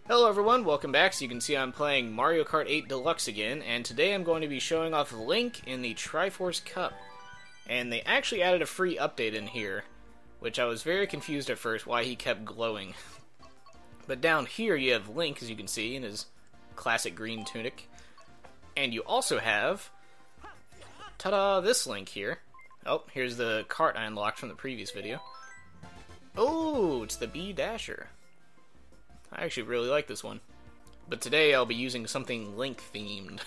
Hello everyone, welcome back. So you can see I'm playing Mario Kart 8 Deluxe again, and today I'm going to be showing off Link in the Triforce Cup. And they actually added a free update in here, which I was very confused at first why he kept glowing. But down here you have Link, as you can see, in his classic green tunic. And you also have, ta-da, this Link here. Oh, here's the cart I unlocked from the previous video. Oh, it's the B Dasher. I actually really like this one. But today I'll be using something Link themed.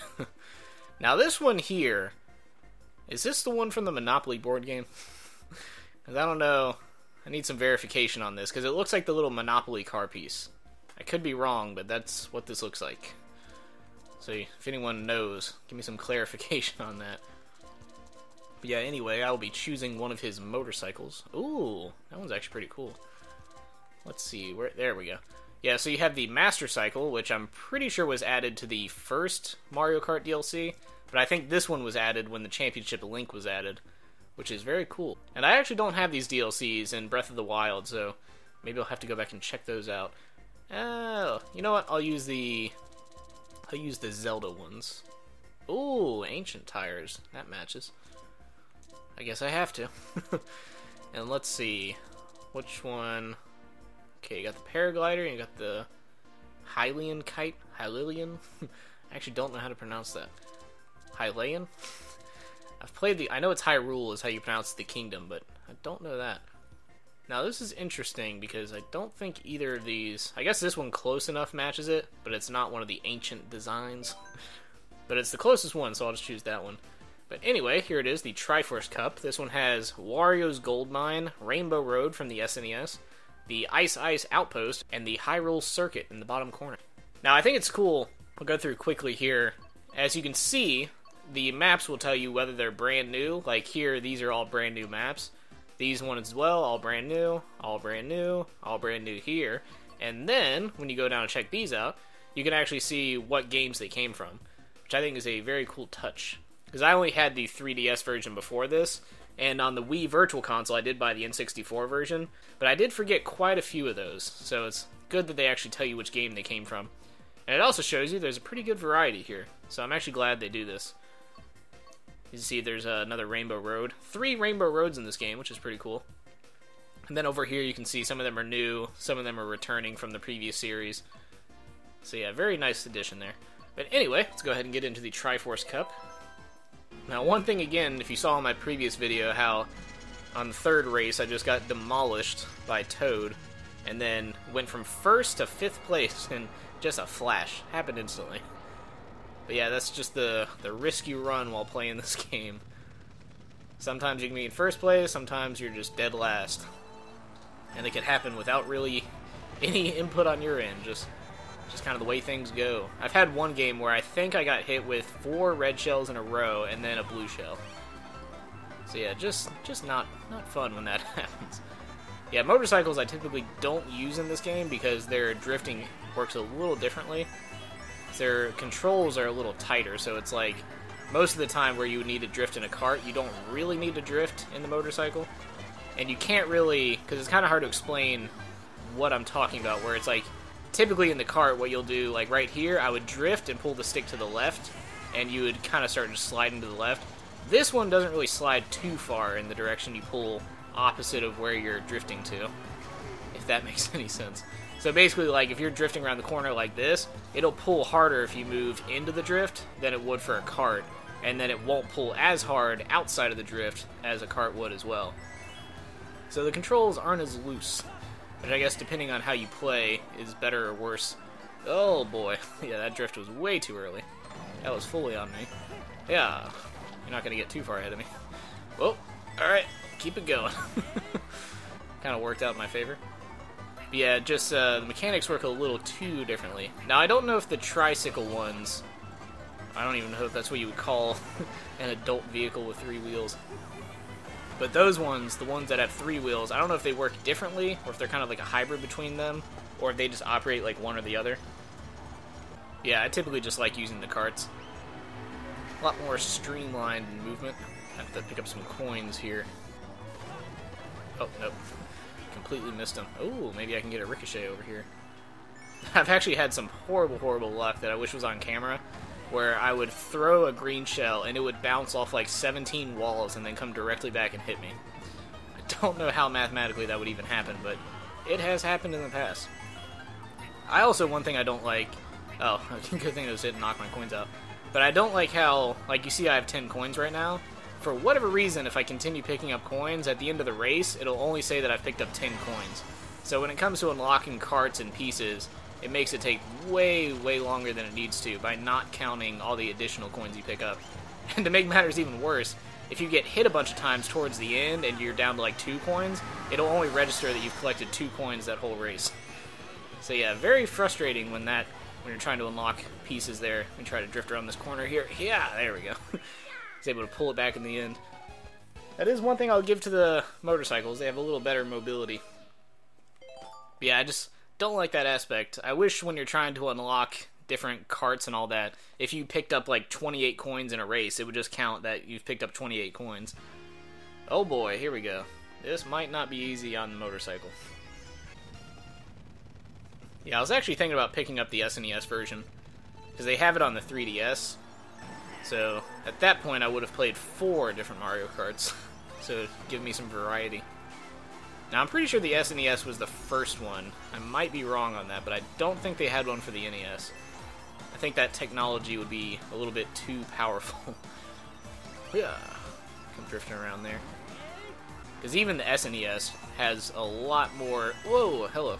Now this one here, is this the one from the Monopoly board game? Because I don't know, I need some verification on this, because it looks like the little Monopoly car piece. I could be wrong, but that's what this looks like. So if anyone knows, give me some clarification on that. But yeah, anyway, I'll be choosing one of his motorcycles. Ooh, that one's actually pretty cool. Let's see, there we go. Yeah, so you have the Master Cycle, which I'm pretty sure was added to the first Mario Kart DLC, but I think this one was added when the Championship Link was added, which is very cool. And I actually don't have these DLCs in Breath of the Wild, so maybe I'll have to go back and check those out. Oh, you know what? I'll use the Zelda ones. Ooh, Ancient Tires. That matches. I guess I have to. And let's see, which one? Okay, you got the paraglider, and you got the Hylian kite. Hylian? I actually don't know how to pronounce that. Hylian? I've played I know it's Hyrule is how you pronounce the kingdom, but I don't know that. Now this is interesting because I don't think either of these, I guess this one close enough matches it, but it's not one of the ancient designs. But it's the closest one, so I'll just choose that one. But anyway, here it is, the Triforce Cup. This one has Wario's Gold Mine, Rainbow Road from the SNES, the Ice Outpost, and the Hyrule Circuit in the bottom corner. Now, I think it's cool. I'll go through quickly here. As you can see, the maps will tell you whether they're brand new. Like here, these are all brand new maps. These ones as well, all brand new, all brand new, all brand new here. And then, when you go down and check these out, you can actually see what games they came from, which I think is a very cool touch. Because I only had the 3DS version before this, and on the Wii Virtual Console I did buy the N64 version, but I did forget quite a few of those, so it's good that they actually tell you which game they came from. And it also shows you there's a pretty good variety here, so I'm actually glad they do this. You see there's another Rainbow Road. 3 Rainbow Roads in this game, which is pretty cool. And then over here you can see some of them are new, some of them are returning from the previous series. So yeah, very nice addition there. But anyway, let's go ahead and get into the Triforce Cup. Now, one thing again, if you saw in my previous video how on the third race I just got demolished by Toad, and then went from 1st to 5th place in just a flash. Happened instantly. But yeah, that's just the risk you run while playing this game. Sometimes you can be in 1st place, sometimes you're just dead last. And it could happen without really any input on your end, just kind of the way things go. I've had one game where I think I got hit with 4 red shells in a row and then a blue shell. So yeah, just not fun when that happens. Yeah, motorcycles I typically don't use in this game because their drifting works a little differently. Their controls are a little tighter, so it's like most of the time where you would need to drift in a kart, you don't really need to drift in the motorcycle. And you can't really, because it's kind of hard to explain what I'm talking about, where it's like, typically in the kart, what you'll do, like right here, I would drift and pull the stick to the left, and you would kind of start just sliding to the left. This one doesn't really slide too far in the direction you pull opposite of where you're drifting to, if that makes any sense. So basically, like, if you're drifting around the corner like this, it'll pull harder if you move into the drift than it would for a kart, and then it won't pull as hard outside of the drift as a kart would as well. So the controls aren't as loose, which I guess depending on how you play is better or worse. Oh boy, yeah, that drift was way too early. That was fully on me. Yeah, you're not going to get too far ahead of me. Well, alright, keep it going. Kind of worked out in my favor. But yeah, just the mechanics work a little too differently. Now, I don't know if the tricycle ones, I don't even know if that's what you would call an adult vehicle with 3 wheels. But those ones, the ones that have 3 wheels, I don't know if they work differently, or if they're kind of like a hybrid between them, or if they just operate like one or the other. Yeah, I typically just like using the carts. A lot more streamlined in movement. I have to pick up some coins here. Oh, nope. Completely missed him. Oh, maybe I can get a ricochet over here. I've actually had some horrible, horrible luck that I wish was on camera, where I would throw a green shell and it would bounce off like 17 walls and then come directly back and hit me. I don't know how mathematically that would even happen, but it has happened in the past. I also, one thing I don't like... Oh, good thing it was hit and knock my coins out. But I don't like how, like you see I have 10 coins right now. For whatever reason, if I continue picking up coins, at the end of the race, it'll only say that I've picked up 10 coins. So when it comes to unlocking carts and pieces, it makes it take way, way longer than it needs to by not counting all the additional coins you pick up. And to make matters even worse, if you get hit a bunch of times towards the end and you're down to like 2 coins, it'll only register that you've collected 2 coins that whole race. So yeah, very frustrating when you're trying to unlock pieces there and try to drift around this corner here. Yeah, there we go. He's able to pull it back in the end. That is one thing I'll give to the motorcycles. They have a little better mobility. But yeah, I just don't like that aspect. I wish when you're trying to unlock different carts and all that, if you picked up like 28 coins in a race, it would just count that you've picked up 28 coins. Oh boy, here we go. This might not be easy on the motorcycle. Yeah, I was actually thinking about picking up the SNES version, because they have it on the 3DS. So, at that point, I would have played 4 different Mario Karts, so it'd give me some variety. Now, I'm pretty sure the SNES was the first one. I might be wrong on that, but I don't think they had one for the NES. I think that technology would be a little bit too powerful. Yeah, come drifting around there. Because even the SNES has a lot more... Whoa, hello.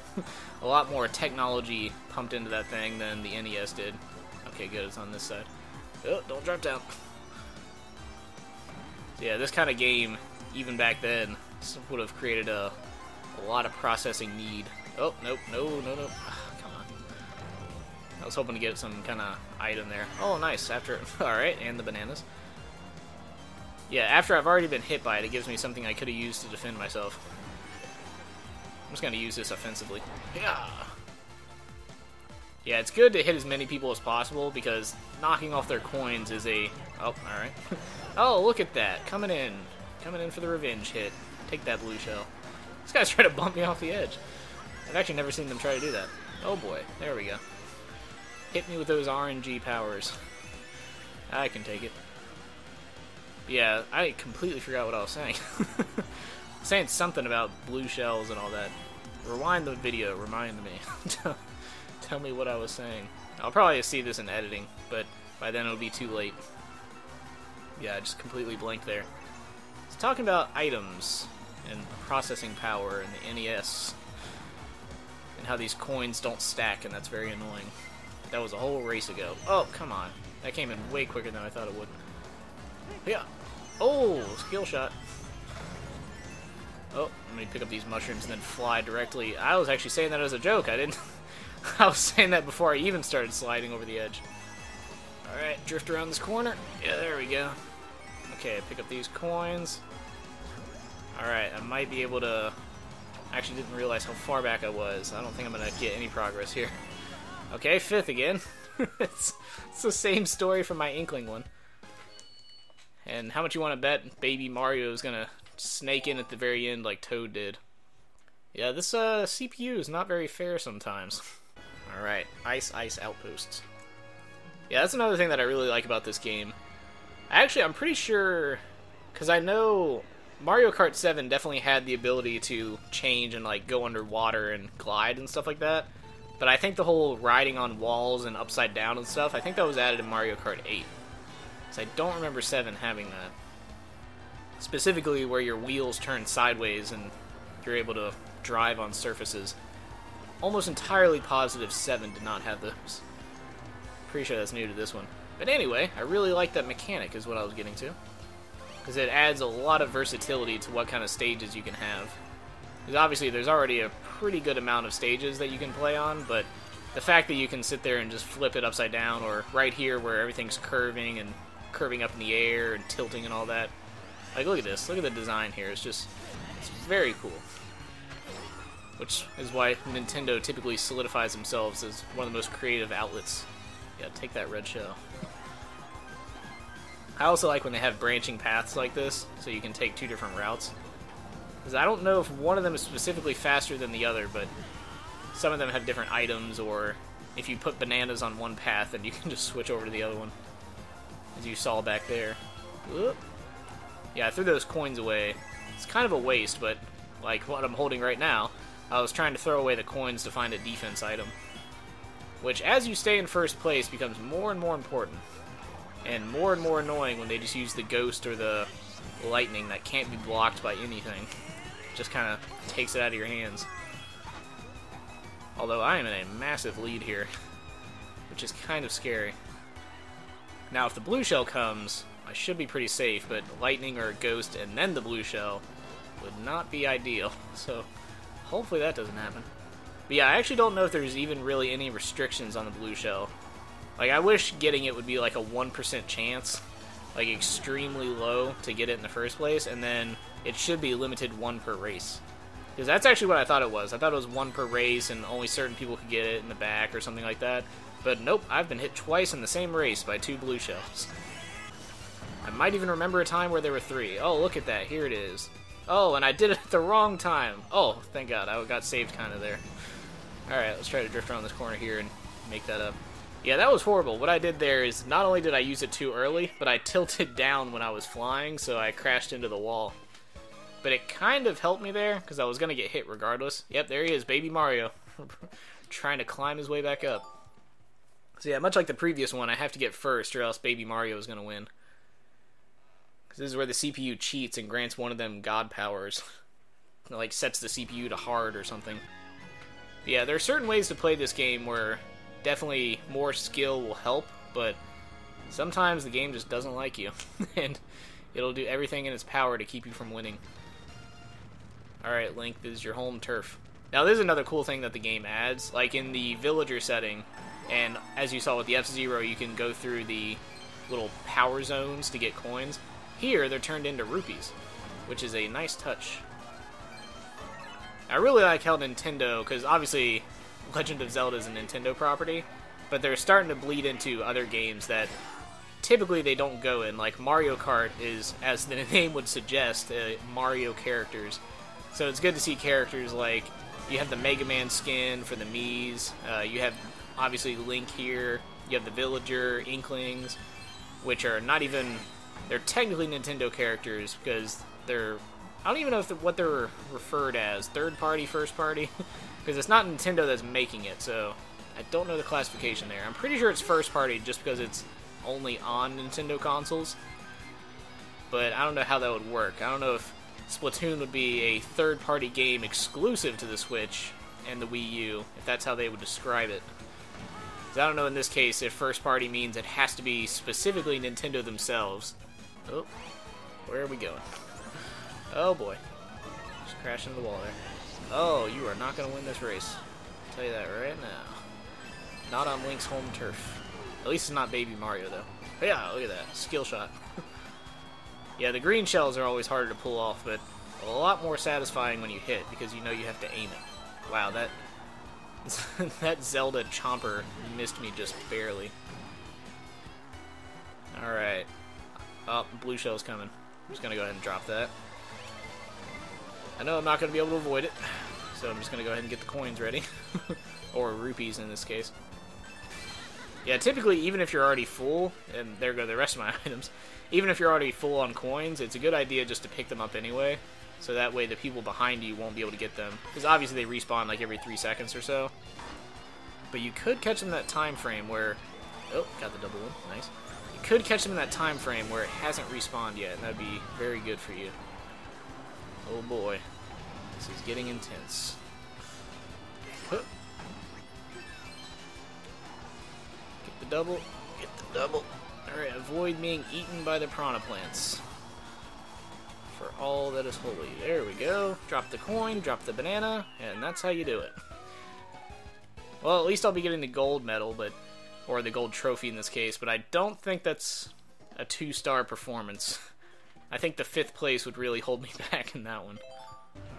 A lot more technology pumped into that thing than the NES did. Okay, good, it's on this side. Oh, don't drop down. So yeah, this kind of game, even back then, would have created a lot of processing need. Oh, nope, no. Come on. I was hoping to get some kind of item there. Oh, nice. Alright, and the bananas. Yeah, after I've already been hit by it, it gives me something I could have used to defend myself. I'm just going to use this offensively. Yeah, it's good to hit as many people as possible, because knocking off their coins is a... Oh, alright. Oh, look at that. Coming in. Coming in for the revenge hit. Take that blue shell. This guy's trying to bump me off the edge. I've actually never seen them try to do that. Oh boy, there we go. Hit me with those RNG powers. I can take it. Yeah, I completely forgot what I was saying. Saying something about blue shells and all that. Rewind the video, remind me. Tell me what I was saying. I'll probably see this in editing, but by then it'll be too late. Yeah, I just completely blanked there. It's talking about items and processing power and the NES. And how these coins don't stack, and that's very annoying. That was a whole race ago. Oh, come on. That came in way quicker than I thought it would. Yeah. Oh, skill shot. Oh, let me pick up these mushrooms and then fly directly. I was actually saying that as a joke. I didn't... I was saying that before I even started sliding over the edge. Alright, drift around this corner. Yeah, there we go. Okay, pick up these coins. Alright, I might be able to... I actually didn't realize how far back I was. I don't think I'm going to get any progress here. Okay, 5th again. it's the same story from my Inkling one. And how much you want to bet Baby Mario is going to snake in at the very end like Toad did? Yeah, this CPU is not very fair sometimes. Alright, Ice Outposts. Yeah, that's another thing that I really like about this game. Actually, I'm pretty sure... Because I know Mario Kart 7 definitely had the ability to change and like go underwater and glide and stuff like that. But I think the whole riding on walls and upside down and stuff, I think that was added in Mario Kart 8. So I don't remember 7 having that. Specifically where your wheels turn sideways and you're able to drive on surfaces. Almost entirely positive 7 did not have those. Pretty sure that's new to this one. But anyway, I really like that mechanic is what I was getting to. Because it adds a lot of versatility to what kind of stages you can have. Because obviously there's already a pretty good amount of stages that you can play on, but the fact that you can sit there and just flip it upside down, or right here where everything's curving and curving up in the air and tilting and all that. Like, look at this. Look at the design here. It's very cool. Which is why Nintendo typically solidifies themselves as one of the most creative outlets. Yeah, take that red shell. I also like when they have branching paths like this, so you can take 2 different routes. Because I don't know if one of them is specifically faster than the other, but some of them have different items, or if you put bananas on one path, then you can just switch over to the other one, as you saw back there. Whoop. Yeah, I threw those coins away. It's kind of a waste, but like what I'm holding right now, I was trying to throw away the coins to find a defense item, which, as you stay in first place, becomes more and more important, and more annoying when they just use the ghost or the lightning that can't be blocked by anything. Just kind of takes it out of your hands. Although I am in a massive lead here, which is kind of scary. Now, if the blue shell comes, I should be pretty safe, but lightning or a ghost and then the blue shell would not be ideal. So hopefully that doesn't happen. But yeah, I actually don't know if there's even really any restrictions on the blue shell. Like, I wish getting it would be like a 1% chance, like extremely low to get it in the first place, and then it should be limited 1 per race. Because that's actually what I thought it was. I thought it was 1 per race and only certain people could get it in the back or something like that. But nope, I've been hit twice in the same race by 2 blue shells. I might even remember a time where there were 3. Oh, look at that. Here it is. Oh, and I did it at the wrong time. Oh, thank God. I got saved kind of there. Alright, let's try to drift around this corner here and make that up. Yeah, that was horrible. What I did there is not only did I use it too early, but I tilted down when I was flying, so I crashed into the wall. But it kind of helped me there, because I was going to get hit regardless. Yep, there he is, Baby Mario. Trying to climb his way back up. So yeah, much like the previous one, I have to get first, or else Baby Mario is going to win. Because this is where the CPU cheats and grants one of them god powers. It, like, sets the CPU to hard or something. But yeah, there are certain ways to play this game where definitely more skill will help, but sometimes the game just doesn't like you. And it'll do everything in its power to keep you from winning. Alright, Link, this is your home turf. Now, this is another cool thing that the game adds. Like, in the villager setting, and as you saw with the F-Zero, you can go through the little power zones to get coins. Here, they're turned into rupees, which is a nice touch. I really like how Nintendo, because obviously Legend of Zelda is a Nintendo property, but they're starting to bleed into other games that typically they don't go in. Like Mario Kart is, as the name would suggest, Mario characters. So it's good to see characters like, you have the Mega Man skin for the Miis, you have obviously Link here, you have the Villager, Inklings, which are not even, they're technically Nintendo characters because they're, I don't even know what they're referred as, third party, first party, because it's not Nintendo that's making it, so I don't know the classification there. I'm pretty sure it's first party just because it's only on Nintendo consoles, but I don't know how that would work. I don't know if Splatoon would be a third-party game exclusive to the Switch and the Wii U, if that's how they would describe it. Because I don't know in this case if first-party means it has to be specifically Nintendo themselves. Oh, where are we going? Oh boy. Just crashing into the wall there. Oh, you are not going to win this race. I'll tell you that right now. Not on Link's home turf. At least it's not Baby Mario, though. But yeah, look at that. Skill shot. Yeah, the green shells are always harder to pull off, but a lot more satisfying when you hit, because you know you have to aim it. Wow, that that Zelda chomper missed me just barely. Alright. Oh, blue shell's coming. I'm just going to go ahead and drop that. I know I'm not going to be able to avoid it, so I'm just going to go ahead and get the coins ready. Or rupees in this case. Yeah, typically, even if you're already full, and there go the rest of my items, even if you're already full on coins, it's a good idea just to pick them up anyway, so that way the people behind you won't be able to get them. Because obviously they respawn like every 3 seconds or so. But you could catch them in that time frame where... Oh, got the double one. Nice. You could catch them in that time frame where it hasn't respawned yet, and that'd be very good for you. Oh boy. This is getting intense. Huh. Get the double. Get the double. Alright, avoid being eaten by the piranha plants. For all that is holy. There we go. Drop the coin, drop the banana, and that's how you do it. Well, at least I'll be getting the gold medal, or the gold trophy in this case, but I don't think that's a 2-star performance. I think the 5th place would really hold me back in that one.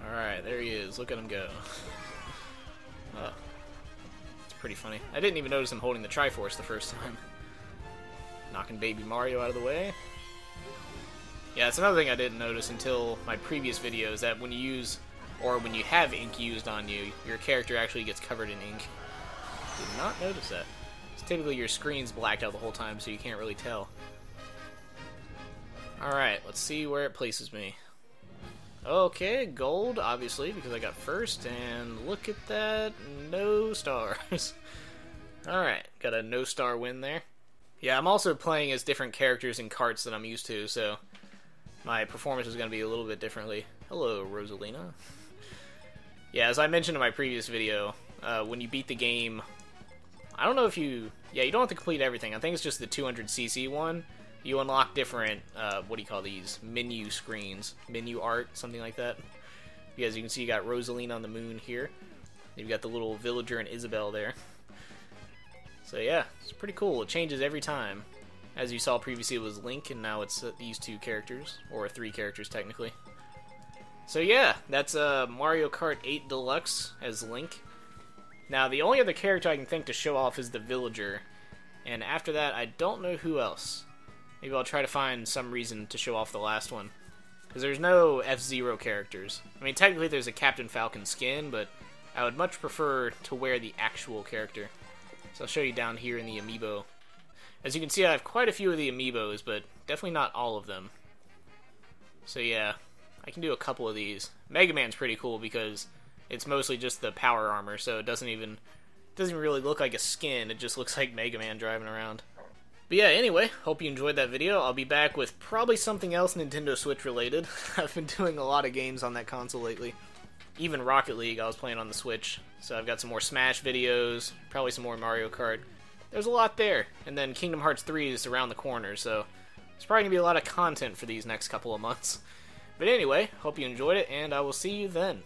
Alright, there he is. Look at him go. It's pretty funny. I didn't even notice him holding the Triforce the first time. Knocking Baby Mario out of the way. Yeah, that's another thing I didn't notice until my previous videos, that when you use or when you have ink used on you, your character actually gets covered in ink. Did not notice that. It's typically your screen's blacked out the whole time, so you can't really tell. Alright, let's see where it places me. Okay, gold, obviously, because I got first, and look at that, no stars. Alright, got a no-star win there. Yeah, I'm also playing as different characters in karts than I'm used to, so my performance is going to be a little bit differently. Hello, Rosalina. Yeah, as I mentioned in my previous video, when you beat the game, I don't know if you... Yeah, you don't have to complete everything. I think it's just the 200cc one. You unlock different, what do you call these? Menu screens. Menu art, something like that. As you can see, you got Rosalina on the moon here. You've got the little villager and Isabelle there. So yeah, it's pretty cool. It changes every time. As you saw previously, it was Link, and now it's these two characters, or 3 characters technically. So yeah, that's Mario Kart 8 Deluxe as Link. Now the only other character I can think to show off is the villager, and after that I don't know who else. Maybe I'll try to find some reason to show off the last one, because there's no F-Zero characters. I mean, technically there's a Captain Falcon skin, but I would much prefer to wear the actual character. So I'll show you down here in the amiibo. As you can see, I have quite a few of the amiibos, but definitely not all of them. So yeah, I can do a couple of these. Mega Man's pretty cool because it's mostly just the power armor, so it doesn't really look like a skin. It just looks like Mega Man driving around. But yeah, anyway, hope you enjoyed that video. I'll be back with probably something else Nintendo Switch related. I've been doing a lot of games on that console lately. Even Rocket League I was playing on the Switch. So I've got some more Smash videos, probably some more Mario Kart. There's a lot there. And then Kingdom Hearts 3 is around the corner, so there's probably going to be a lot of content for these next couple of months. But anyway, hope you enjoyed it, and I will see you then.